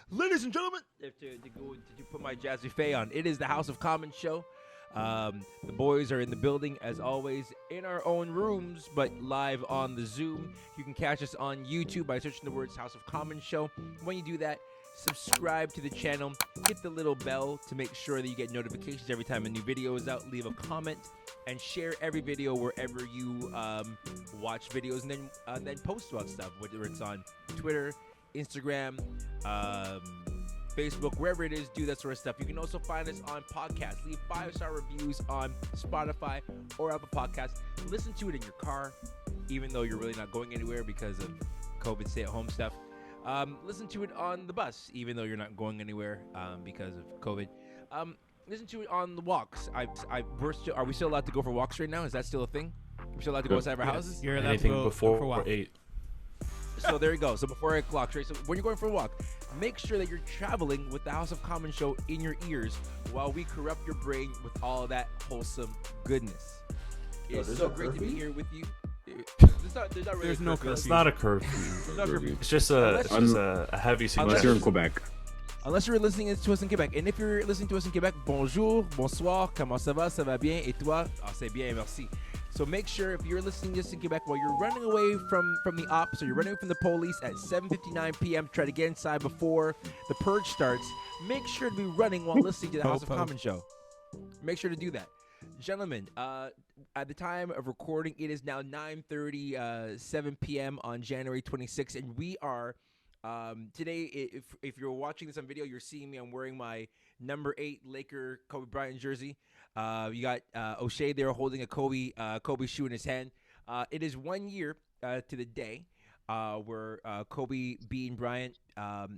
Ladies and gentlemen, to put my Jazzy Faye on, it is the House of Common show. The boys are in the building, as always, in our own rooms, but live on the Zoom. You can catch us on YouTube by searching the words House of Common Show. When you do that, subscribe to the channel, hit the little bell to make sure that you get notifications every time a new video is out, leave a comment, and share every video wherever you watch videos, and then post about stuff, whether it's on Twitter, Instagram, Facebook, wherever it is, do that sort of stuff. You can also find us on podcasts. Leave 5-star reviews on Spotify or Apple Podcasts. Listen to it in your car, even though you're really not going anywhere because of COVID stay-at-home stuff. Listen to it on the bus, even though you're not going anywhere because of COVID. Listen to it on the walks. Are we still allowed to go for walks right now? Is that still a thing? We're still allowed to go outside of our houses? You're allowed Anything to go before 8. So there you go. So before 8 o'clock, right? So when you're going for a walk, make sure that you're traveling with the House of Common show in your ears while we corrupt your brain with all of that wholesome goodness. It's so great to be here with you. There's no curfew. It's not a curfew. It's just a heavy suggestion. Unless you're in Quebec. Unless you're listening to us in Quebec. And if you're listening to us in Quebec, bonjour, bonsoir, comment ça va, ça va bien, et toi? Ah, c'est bien, merci. So make sure if you're listening to this in Quebec while you're running away from the ops or you're running away from the police at 7:59 p.m. to try to get inside before the purge starts, make sure to be running while listening to the House of Common show. Make sure to do that. Gentlemen, at the time of recording, it is now 9:37 p.m. on January 26th, and we are today, if you're watching this on video, you're seeing me. I'm wearing my number 8 Laker Kobe Bryant jersey. You got O'Shea there holding a Kobe shoe in his hand. It is 1 year to the day where Kobe Bean Bryant,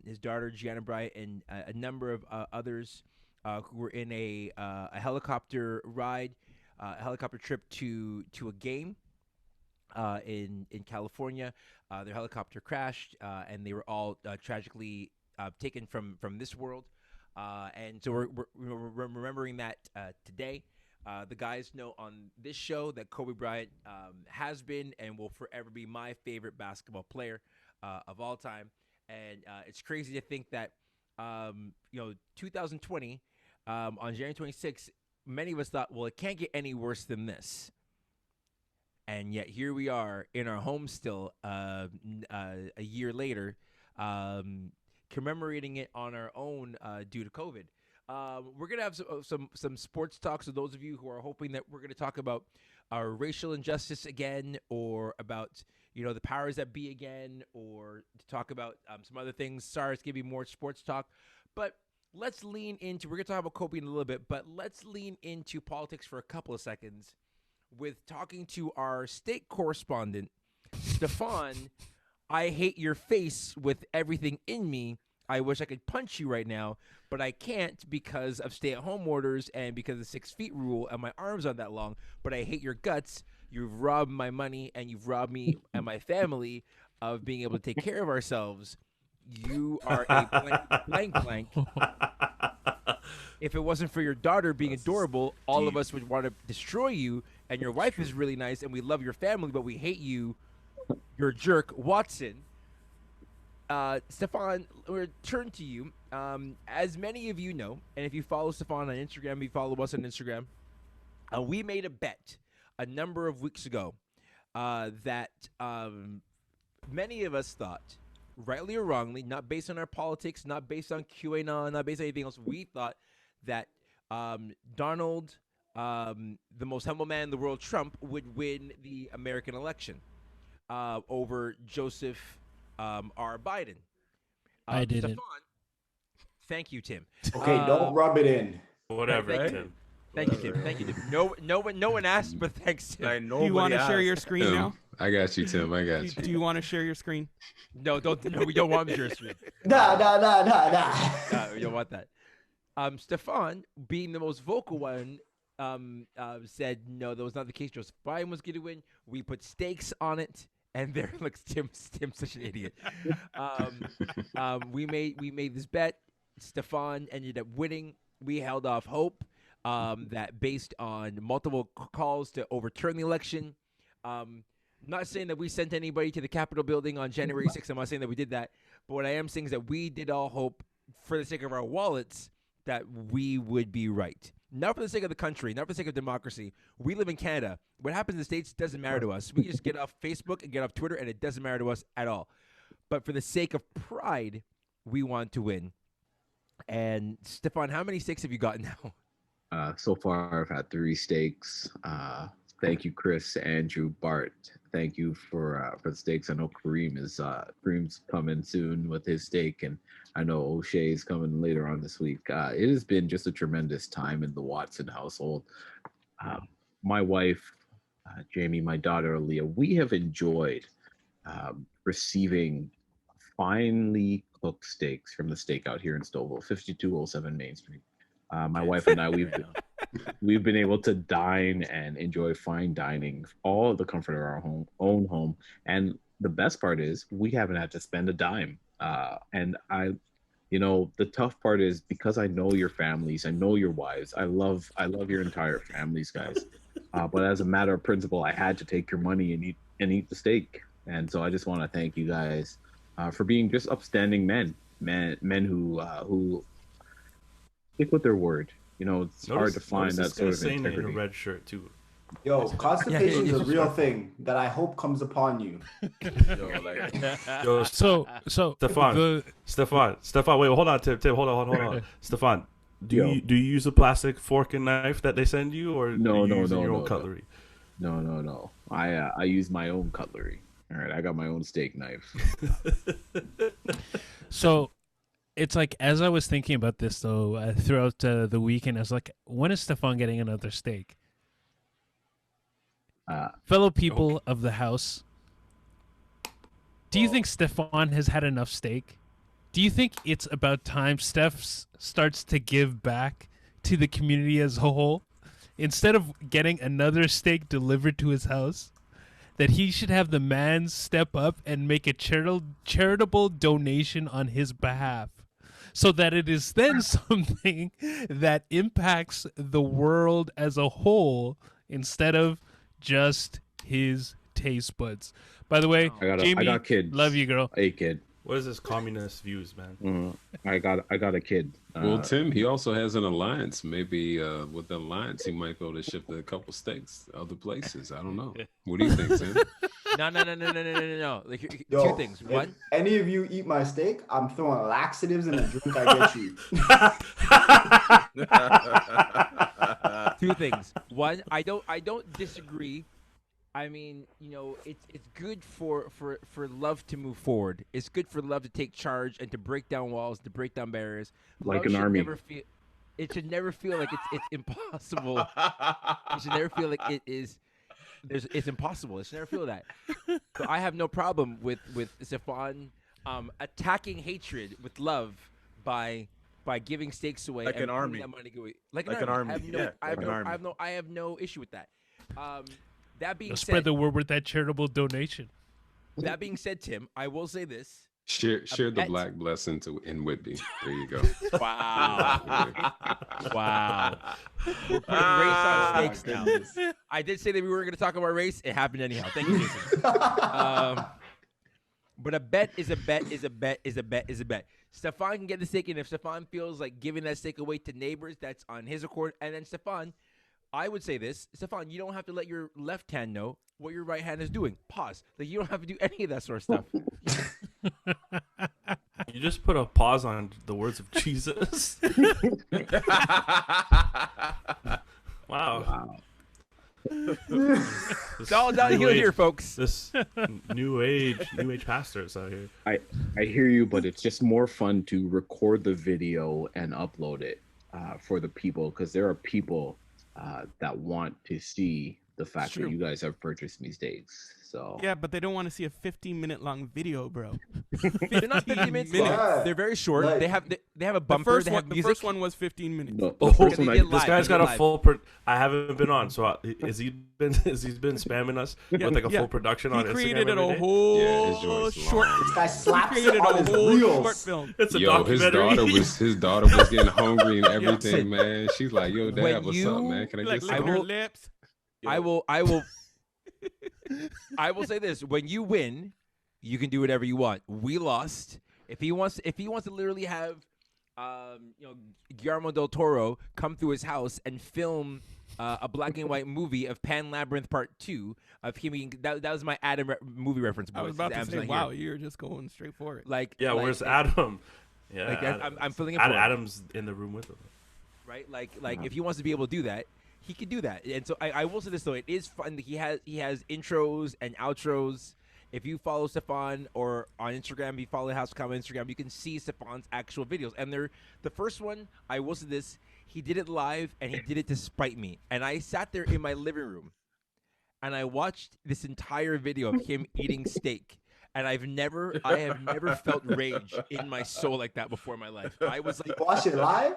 his daughter Gianna Bryant, and a number of others who were in a helicopter ride, a helicopter trip to a game in California. Their helicopter crashed, and they were all tragically taken from this world. And so we're remembering that today. The guys know on this show that Kobe Bryant has been and will forever be my favorite basketball player of all time. And it's crazy to think that 2020 on January 26th, many of us thought, well, it can't get any worse than this. And yet here we are in our home still a year later, commemorating it on our own due to COVID. We're going to have some sports talk. So those of you who are hoping that we're going to talk about our racial injustice again, or about, the powers that be again, or to talk about some other things. Sorry, it's going to be more sports talk. But let's lean into, we're going to talk about Kobe in a little bit, but let's lean into politics for a couple of seconds with talking to our state correspondent, Steffan. I hate your face with everything in me. I wish I could punch you right now, but I can't because of stay-at-home orders and because of the 6 feet rule, and my arms aren't that long. But I hate your guts. You've robbed my money, and you've robbed me and my family of being able to take care of ourselves. You are a blank. If it wasn't for your daughter being adorable, all of us would want to destroy you. And your wife is really nice, and we love your family, but we hate you. You're a jerk, Watson. Steffan, we'll turn to you. As many of you know, and if you follow Steffan on Instagram, you follow us on Instagram, we made a bet a number of weeks ago that many of us thought, rightly or wrongly, not based on our politics, not based on QAnon, not based on anything else, we thought that Donald, the most humble man in the world, Trump, would win the American election over Joseph R. Biden. I didn't. Steffan, thank you, Tim. Okay, don't rub it in. Whatever, Thank Tim. Thank you, Tim. Thank you, Tim. No one asked, but thanks, Tim. Do you want to share your screen now? I got you, Tim. I got you. Do you want to share your screen? No, we don't want your screen. Nah. No, we don't want that. Steffan, being the most vocal one, said no, that was not the case. Joseph Biden was going to win. We put stakes on it, and there looks Tim's such an idiot. We made this bet. Steffan ended up winning. We held off hope that based on multiple calls to overturn the election. Not saying that we sent anybody to the Capitol building on January 6th. I'm not saying that we did that. But what I am saying is that we did all hope, for the sake of our wallets, that we would be right. Not for the sake of the country, not for the sake of democracy. We live in Canada. What happens in the States doesn't matter to us. We just get off Facebook and get off Twitter, and it doesn't matter to us at all. But for the sake of pride, we want to win. And Steffan, how many steaks have you gotten now? So far, I've had 3 steaks. Thank you, Chris, Andrew, Bart. Thank you for the steaks. I know Kareem's coming soon with his steak, and I know O'Shea's coming later on this week. It has been just a tremendous time in the Watson household. My wife, Jamie, my daughter, Aaliyah, we have enjoyed receiving finely cooked steaks from the Stakeout here in Stouffville, 5207 Main Street. My wife and I, we've been able to dine and enjoy fine dining, all of the comfort of our own home. And the best part is we haven't had to spend a dime. And the tough part is, because I know your families, I know your wives, I love your entire families, guys. But as a matter of principle, I had to take your money and eat the steak. And so I just want to thank you guys for being just upstanding men who stick with their word. It's hard to find that sort of integrity. In a red shirt too. Yo, constipation is a real thing that I hope comes upon you. So Steffan, wait, hold on, Tim, hold on. Steffan, do you use a plastic fork and knife that they send you, or no, do you use your own cutlery? No. I use my own cutlery. All right, I got my own steak knife. So it's like, as I was thinking about this, though, throughout the weekend, I was like, when is Steffan getting another steak? Fellow people of the house, do you think Steffan has had enough steak? Do you think it's about time Steph starts to give back to the community as a whole? Instead of getting another steak delivered to his house, that he should have the man step up and make a charitable donation on his behalf, so that it is then something that impacts the world as a whole instead of just his taste buds. By the way, Jamie, I got kids. Love you, girl. A kid. What is this communist views, man? I got a kid. Well, Tim, he also has an alliance. Maybe with the alliance, he might be able to ship a couple steaks to other places. I don't know. What do you think, Tim? No. Yo, two things. One, any of you eat my steak, I'm throwing laxatives in the drink I get you. two things. One, I don't disagree. I mean, it's good for love to move forward. It's good for love to take charge and to break down walls, to break down barriers. Like love an army. It should never feel like it's impossible. It should never feel like it's impossible. It should never feel that. So I have no problem with Steffan attacking hatred with love by giving steaks away, like and an army, that money away. Like an army. I have no issue with that. That being said, spread the word with that charitable donation. That being said, Tim, I will say this. Share the black blessing in Whitby. There you go. Wow. Wow. We're putting race on stakes now. I did say that we weren't going to talk about race. It happened anyhow. Thank you, Jason. But a bet is a bet is a bet is a bet is a bet. Steffan can get the steak, and if Steffan feels like giving that steak away to neighbors, that's on his accord. And then Steffan, I would say this, Steffan, you don't have to let your left hand know what your right hand is doing. Pause. Like, you don't have to do any of that sort of stuff. You just put a pause on the words of Jesus. Wow. It's all downhill here, folks. This new age pastors out here. I hear you, but it's just more fun to record the video and upload it for the people, because there are people that want to see the fact that you guys have purchased these steaks. So yeah, but they don't want to see a 15-minute long video, bro. They're not 15 minutes. They're very short. Like, they have a bumper. The first one was 15 minutes. the first one This guy's got a full. I haven't been on, so has he been spamming us with like a full production on Instagram? He created every a day? whole short. This guy slaps Created it on a his whole reels. short film. It's a Yo, documentary. his daughter was getting hungry and everything, man. She's like, "Yo, Dad, what's up, man? Can I Like get licking some?" her lips. I will I will say this: when you win, you can do whatever you want. We lost. If he wants to literally have, Guillermo del Toro come through his house and film a black and white movie of Pan Labyrinth Part 2 of him being, that was my Adam movie reference. I was about to say, wow, you're just going straight for it. Where's Adam? Yeah, like I'm filling in for him. Adam's in the room with him. Right, if he wants to be able to do that, he could do that. And so I will say this though, it is fun. He has intros and outros. If you follow Steffan or on Instagram, if you follow the House of Common Instagram, you can see Steffan's actual videos. And the first one, I will say this, he did it live and he did it to spite me. And I sat there in my living room and I watched this entire video of him eating steak. And I have never felt rage in my soul like that before in my life. I was like, watch it live.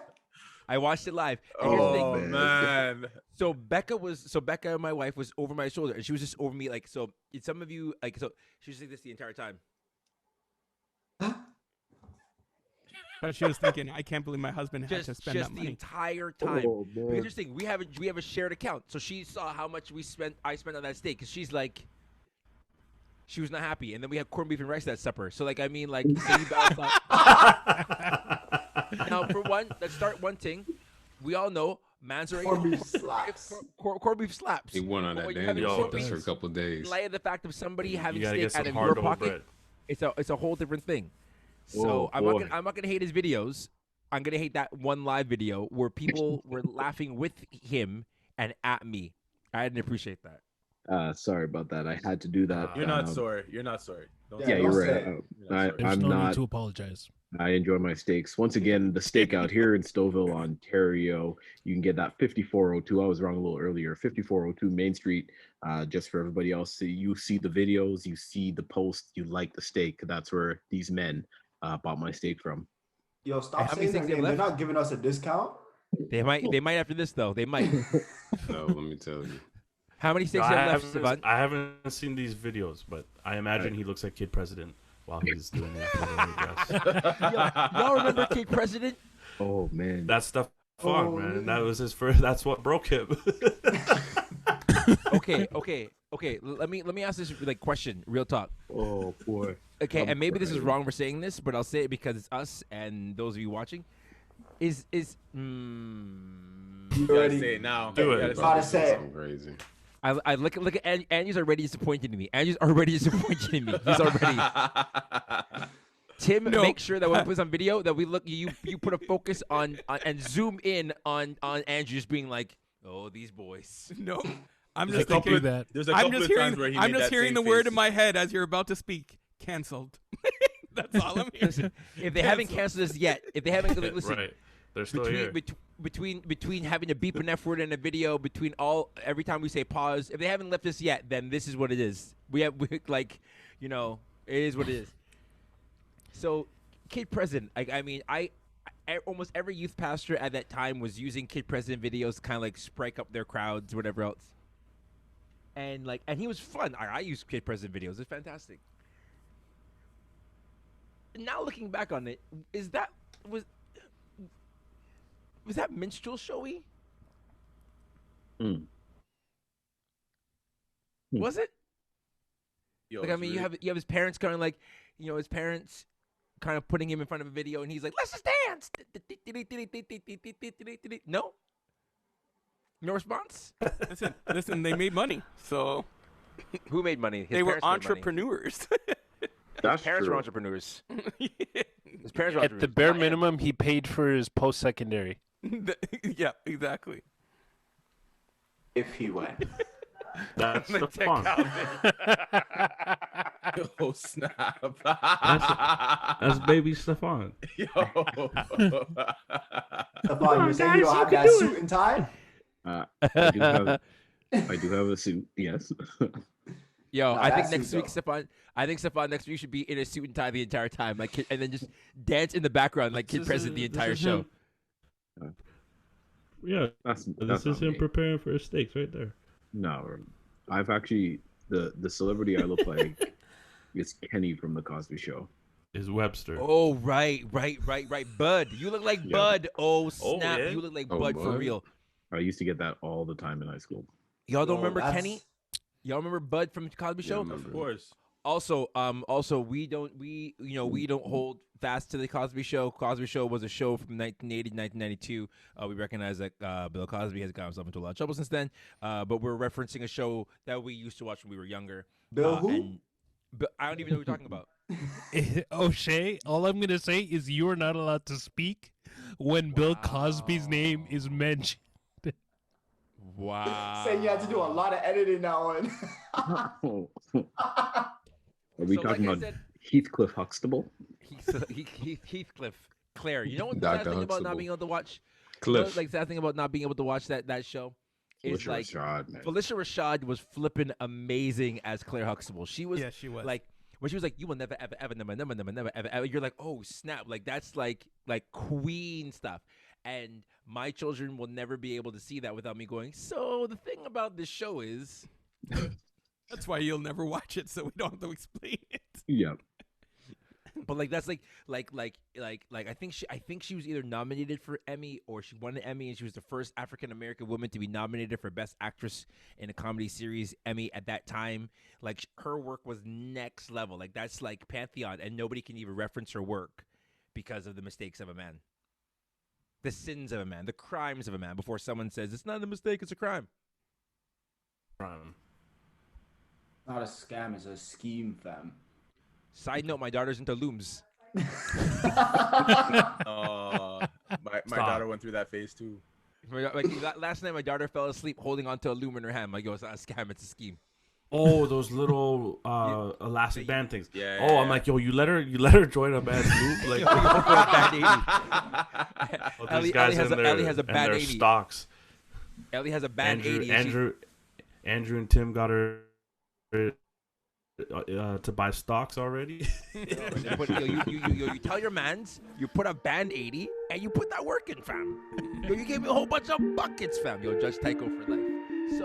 I watched it live. And here's the thing. Man. So Becca, my wife, was over my shoulder, and she was just over me, like, so. Some of you, like, so she was like this the entire time. But she was thinking, I can't believe my husband had to spend that the money. entire time. Oh, man. Interesting. We have a shared account, so she saw how much I spent on that steak, because she's like, she was not happy, and then we had corned beef and rice at supper. So so you balance out. Now, for one, let's start one thing. We all know man's already Corned beef slaps. Corned beef slaps. He went on that But dandy having corned for a beef, couple of days. in light of the fact of somebody having You gotta steak get out some of your hard pocket, bread. it's a whole different thing. So Oh, I'm boy. not gonna hate his videos. I'm gonna hate that one live video where people were laughing with him and at me. I didn't appreciate that. Sorry about that. I had to do that. You're not sorry. You're not sorry. Don't Yeah, Yeah, say you're it. right. You're not I, sorry. There's I'm no not. need to apologize. I enjoy my steaks. Once again, the stakeout here in Stouffville, Ontario. You can get that 5402. I was wrong a little earlier. 5402 Main Street. Just for everybody else, so you see the videos, you see the post, you like the steak. That's where these men bought my steak from. Yo, stop How many saying their things they name. They're left? not giving us a discount. They might after this though. They might. No, let me tell you. How many No, steaks do you have left, Stefan? I haven't seen these videos, but I imagine he looks like Kid President while he's doing it. Y'all remember Kid President? Oh man, That stuff fun, Oh, man. yeah. That was his first. That's what broke him. Okay. Let me ask this question, real talk. oh boy. Okay, I'm and maybe this is crying. wrong for saying this, but I'll say it because it's us and those of you watching. You gotta Already- say it now. Do You it. gotta Gotta say say it. Something crazy. I look at Andrew's already disappointed in me. Andrew's already disappointed in me. He's already. Tim, No. make sure that when we put this on video that we look you put a focus on and zoom in on Andrew just being like, oh, these boys. No, I'm There's a just couple thinking. of- that. There's a I'm couple just of hearing. times where he I'm made just that hearing same the word face. in my head as you're about to speak. Cancelled. That's all I'm hearing. Listen, if they haven't canceled this yet, if they haven't listen, right. They're still here. between having to beep an F word in a video, every time we say pause, if they haven't left this yet, then this is what it is. It is what it is. So, Kid President, I almost every youth pastor at that time was using Kid President videos to kind of like spike up their crowds, whatever else. And he was fun. I used Kid President videos. It's fantastic. Now looking back on it, was that minstrel showy? Mm. Was it? Yo, You have his parents kind of his parents kind of putting him in front of a video, and he's like, "Let's just dance." No response. Listen. They made money, so Who made money? His they were parents made money. entrepreneurs. That's Parents true. were entrepreneurs. His parents were At the entrepreneurs. bare Not him. minimum, he paid for his post-secondary. Yeah, exactly. If he went. That's the fun. Oh snap! That's baby Stefan. Yo. Stefan, you're saying you don't have that suit and tie? I do have a suit. Yes. Yo, Nah, I think that's next you, week, Stefan. I think Stefan next week should be in a suit and tie the entire time, and then just dance in the background like Kid President the entire show. Yeah, That's this is not him me. preparing for his steaks right there. No, I've actually the celebrity I look like is Kenny from the Cosby Show. Is Webster. Oh, right. Bud. You look like Yeah. Bud. Oh, snap. yeah? You look like Oh, Bud for Bud? real. I used to get that all the time in high school. Y'all don't Yo, remember that's- Kenny? Y'all remember Bud from Cosby Yeah, I Show? remember. Of course. Also, we don't hold fast to the Cosby Show. Cosby Show was a show from 1980 to 1992. We recognize that Bill Cosby has gotten himself into a lot of trouble since then. But we're referencing a show that we used to watch when we were younger. Bill who? But I don't even know what you're talking about. O'Shea, all I'm gonna say is you are not allowed to speak when Bill Cosby's name is mentioned. Wow. Saying you had to do a lot of editing now. And Are we So, talking like I about said- Heathcliff Huxtable? Heathcliff, Claire. You know what the Dr. sad thing about not Huxtable. being able to watch? Cliff. Like sad thing about not being able to watch that show is Felicia like Rashad, man. Felicia Rashad was flipping amazing as Claire Huxtable. She was, Yeah, she was. like when she was like, "You will never ever ever never never never never ever ever." You're like, "Oh snap!" Like that's like queen stuff. And my children will never be able to see that without me going. So the thing about this show is, That's why you'll never watch it, so we don't have to explain it. Yeah. but like that's like I think she was either nominated for Emmy or she won an Emmy, and she was the first African American woman to be nominated for Best Actress in a Comedy Series Emmy at that time. Like her work was next level. Like that's like pantheon, and nobody can even reference her work because of the mistakes of a man, the sins of a man, the crimes of a man. Before someone says it's not a mistake, it's a crime. not a scam, it's a scheme, fam. Side note: my daughter's into looms. My daughter went through that phase too. Like last night, my daughter fell asleep holding onto a loom in her hand. I go, it's not a scam, it's a scheme. Oh, those little elastic band things. Yeah, Oh, I'm yeah. like, yo, you let her join a bad group. Like, oh, Ellie these guys has in a- their, Ellie has a in bad their 80. stocks. Ellie has a bad 80. Andrew and Tim got her to buy stocks already. You tell your mans, you put a band 80, and you put that work in, fam. Yo, you gave me a whole bunch of buckets, fam. Yo, Judge Tycho for life. So.